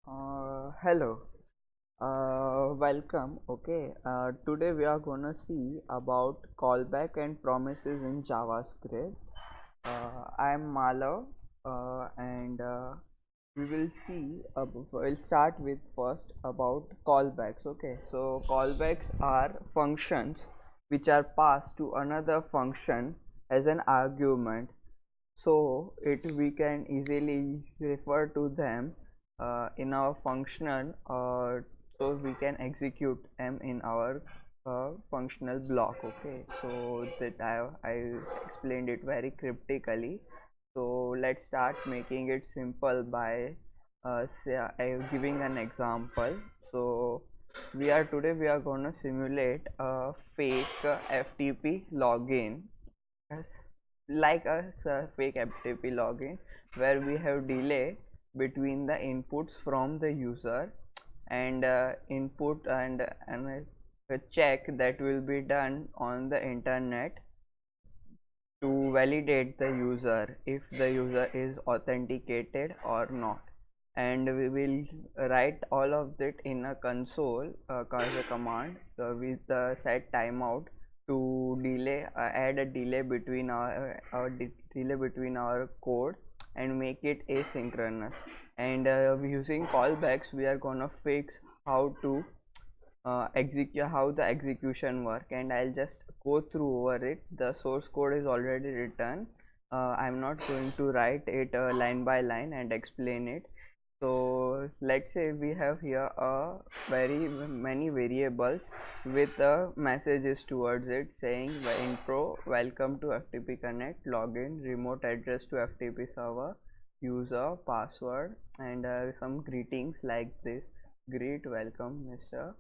Hello, welcome. Okay, today we are gonna see about callback and promises in JavaScript. I am Malav, and we will see. We'll start with first about callbacks. Okay, so callbacks are functions which are passed to another function as an argument, so it we can easily refer to them in our functional, so we can execute them in our functional block. Okay, so that I explained it very cryptically. So let's start making it simple by giving an example. So we are going to simulate a fake FTP login, as like a fake FTP login, where we have delay between the inputs from the user and input and a check that will be done on the internet to validate the user if the user is authenticated or not. And we will write all of it in a console as a command with the set timeout to delay, add a delay between delay between our code and make it asynchronous. And using callbacks we are gonna fix how to execute how the execution work, and I'll just go through over it. The source code is already written. I'm not going to write it line by line and explain it. So let's say we have here a very many variables with messages towards it saying the intro, welcome to FTP Connect, login, remote address to FTP server, user, password, and some greetings like this: greet, welcome, Mr.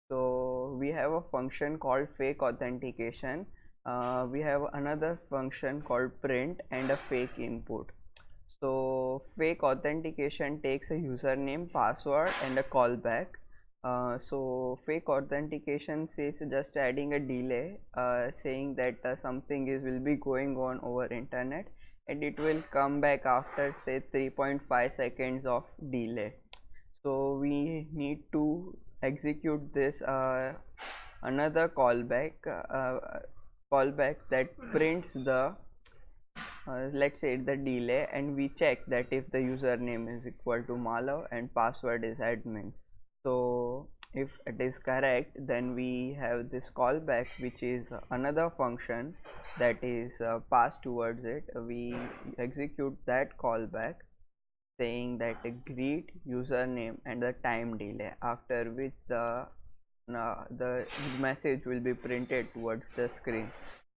So we have a function called fake authentication. We have another function called print and a fake input. So fake authentication takes a username, password, and a callback. So fake authentication says just adding a delay, saying that something is will be going on over internet, and it will come back after say 3.5 seconds of delay. So we need to execute this another callback that prints the let's say the delay, and we check that if the username is equal to Malav and password is admin. So if it is correct, then we have this callback, which is another function that is passed towards it. We execute that callback saying that greet, username, and the time delay, after which the message will be printed towards the screen.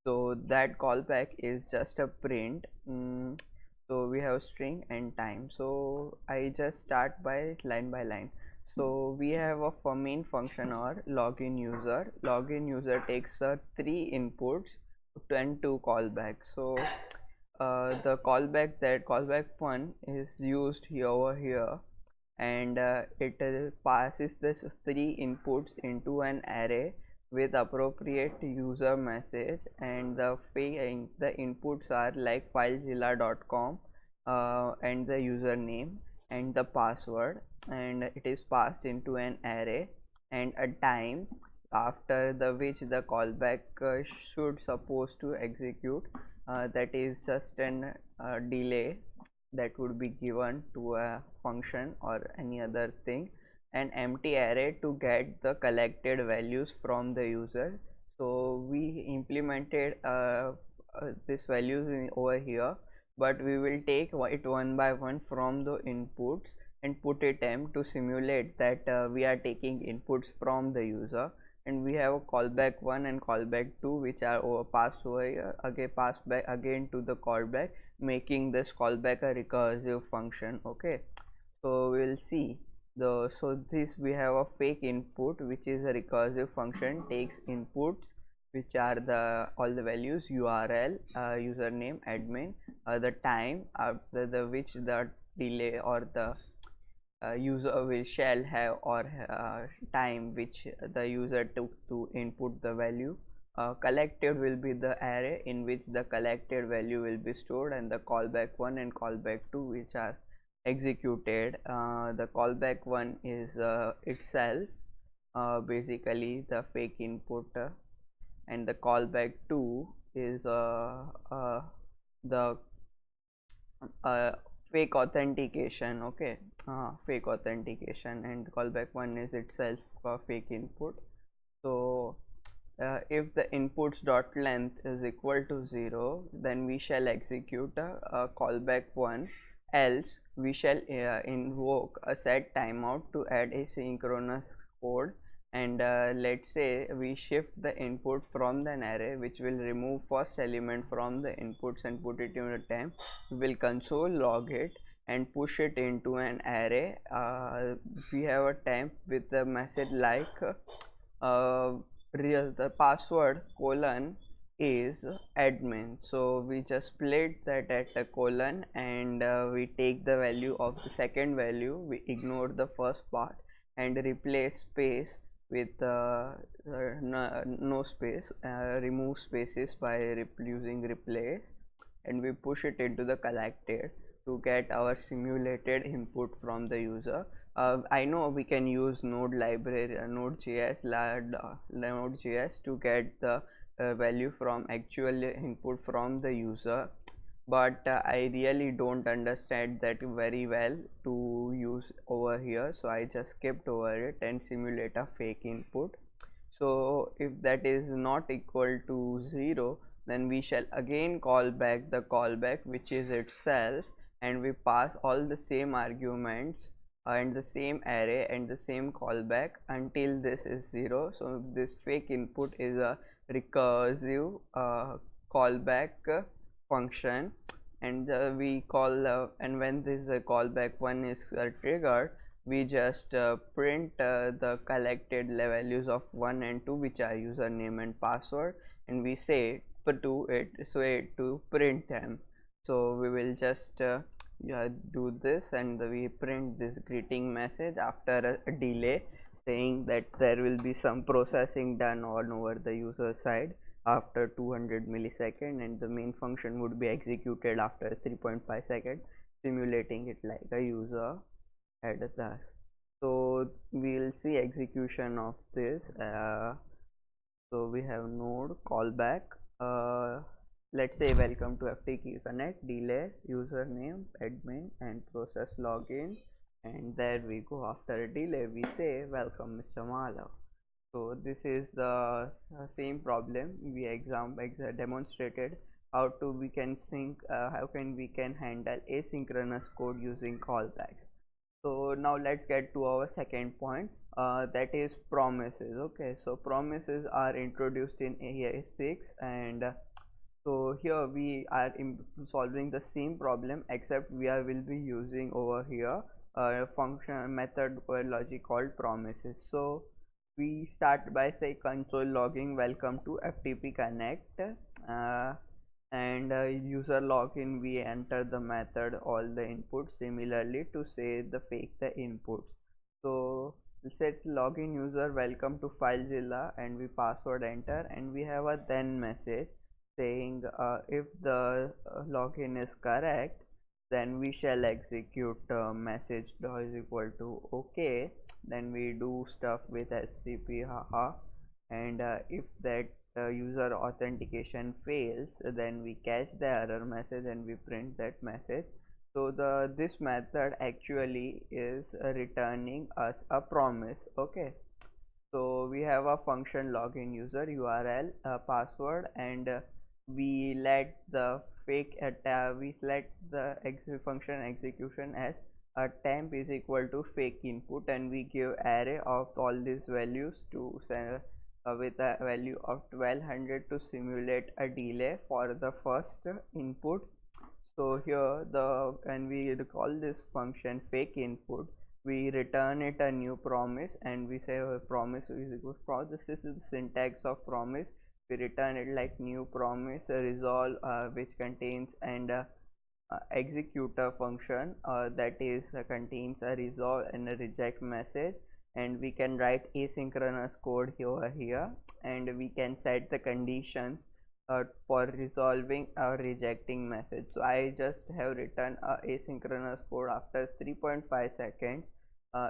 So that callback is just a print. So we have string and time. So I just start by line. So we have a main function or login user. Login user takes three inputs and two callbacks. So the callback one is used here over here, and it passes this three inputs into an array with appropriate user message, and the inputs are like filezilla.com, and the username and the password, and it is passed into an array and a time after the which the callback should supposed to execute, that is just an delay that would be given to a function or any other thing, an empty array to get the collected values from the user. So we implemented this values over here, but we will take it one by one from the inputs and put it m to simulate that we are taking inputs from the user. And we have a callback 1 and callback 2, which are passed over here, again passed back again to the callback, making this callback a recursive function. Okay, so we'll see the so this we have a fake input, which is a recursive function, takes inputs which are the all the values, url, username, admin, the time after the which the delay or the user will shall have, or time which the user took to input the value. Collected will be the array in which the collected value will be stored, and the callback 1 and callback 2, which are executed. The callback one is itself basically the fake input, and the callback 2 is the uh, fake authentication. Okay, fake authentication, and callback 1 is itself fake input. So if the inputs dot length is equal to 0, then we shall execute a callback 1, else we shall invoke a set timeout to add asynchronous code. And let's say we shift the input from an array, which will remove first element from the inputs and put it in a temp. We will console log it and push it into an array. We have a temp with a message like real the password colon is admin. So we just split that at a colon, and we take the value of the second value, we ignore the first part and replace space with no space, remove spaces by using replace, and we push it into the collected to get our simulated input from the user. I know we can use node library, node.js to get the value from actual input from the user, but I really don't understand that very well to use over here, so I just skipped over it and simulate a fake input. So if that is not equal to 0, then we shall again call back the callback, which is itself, and we pass all the same arguments and the same array and the same callback until this is 0. So this fake input is a recursive callback function, and we call and when this callback one is triggered, we just print the collected values of 1 and 2, which are username and password, and we say to it to print them. So we will just yeah, do this, and we print this greeting message after a delay, saying that there will be some processing done on over the user side after 200 millisecond, and the main function would be executed after 3.5 seconds, simulating it like a user at a task. So we'll see execution of this. So we have node callback. Let's say welcome to FTQ Connect, delay, username, admin, and process login. And there we go. After a delay, we say welcome, Mr. Mala. So this is the same problem we demonstrated how to we can sync how can we can handle asynchronous code using callbacks. So now let's get to our second point, that is promises. Okay, so promises are introduced in AI6, and so here we are solving the same problem, except will be using over here a function method or logic called promises. So we start by say console logging welcome to FTP Connect, and user login we enter the method all the inputs similarly to say the fake the inputs. So set login user welcome to FileZilla, and we password enter, and we have a then message saying if the login is correct, then we shall execute message is equal to okay. Then we do stuff with HTTP haha, and if that user authentication fails, then we catch the error message and we print that message. So the this method actually is returning us a promise. Okay, so we have a function login user URL password, and we let the we let the function execution as a temp is equal to fake input, and we give array of all these values to send with a value of 1200 to simulate a delay for the first input. So here the when we call this function fake input, we return it a new promise, and we say promise is equal to this is the syntax of promise. We return it like new promise resolve, which contains and executor function that is contains a resolve and a reject message, and we can write asynchronous code here, and we can set the conditions for resolving a rejecting message. So I just have written a asynchronous code after 3.5 seconds.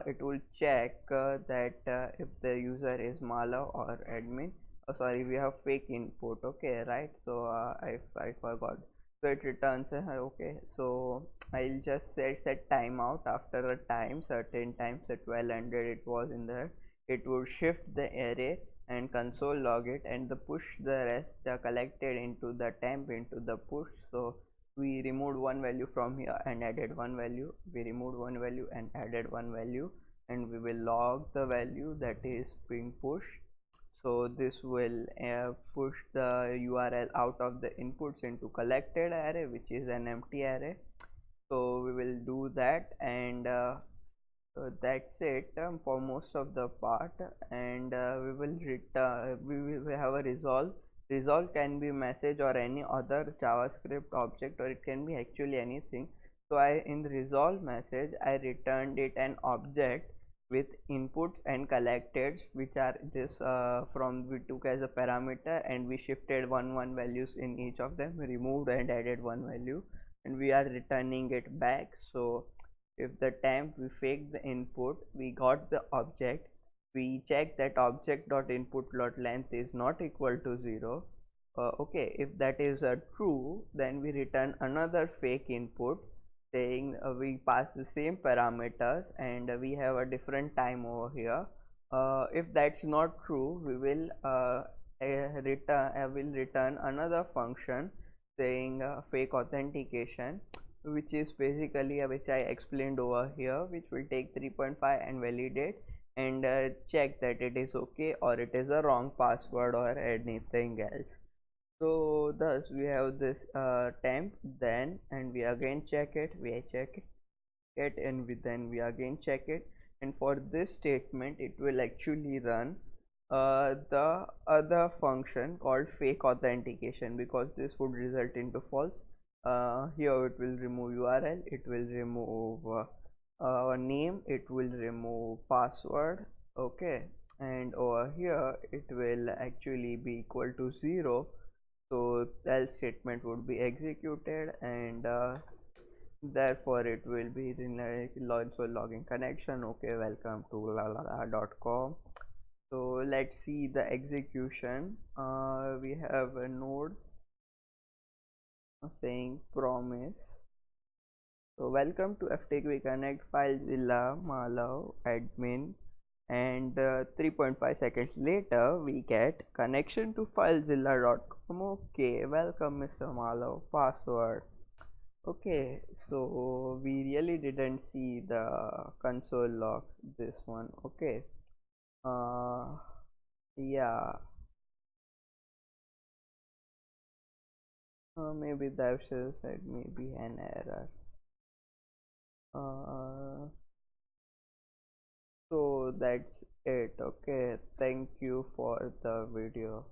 It will check that if the user is mala or admin. Oh, sorry, we have fake input. Okay, right? So I forgot. So it returns okay. So I'll just set timeout after a time, certain time, at 1200 it was in there. It would shift the array and console log it, and the push the rest collected into the temp into the push. So we removed one value from here and added one value, we removed one value and added one value, and we will log the value that is being pushed. So this will push the URL out of the inputs into collected array, which is an empty array. So we will do that, and so that's it for most of the part. And we will return, we will have a resolve can be message or any other JavaScript object, or it can be actually anything. So I, in the resolve message, I returned it an object with inputs and collected, which are this from we took as a parameter, and we shifted one values in each of them, removed and added one value, and we are returning it back. So if the temp we fake the input, we got the object, we check that object dot input dot length is not equal to 0. Okay, if that is true, then we return another fake input saying we pass the same parameters, and we have a different time over here. If that's not true, we will return another function saying fake authentication, which is basically which I explained over here, which will take 3.5 and validate and check that it is okay or it is a wrong password or anything else. So thus we have this temp then, and we again check it, we check it, and then we again check it, and for this statement it will actually run the other function called fake authentication, because this would result into false. Here it will remove URL, it will remove name, it will remove password. Okay, and over here it will actually be equal to 0. So else statement would be executed, and therefore it will be like login connection. Okay, welcome to .com. So let's see the execution. We have a node saying promise. So welcome to FTQ Connect, FileZilla, Malav, admin, and 3.5 seconds later we get connection to FileZilla.com. Okay, welcome Mr. Malav, password. Okay, so we really didn't see the console log, this one. Okay, uh yeah, maybe that should said maybe an error. uh so that's it. Okay, thank you for the video.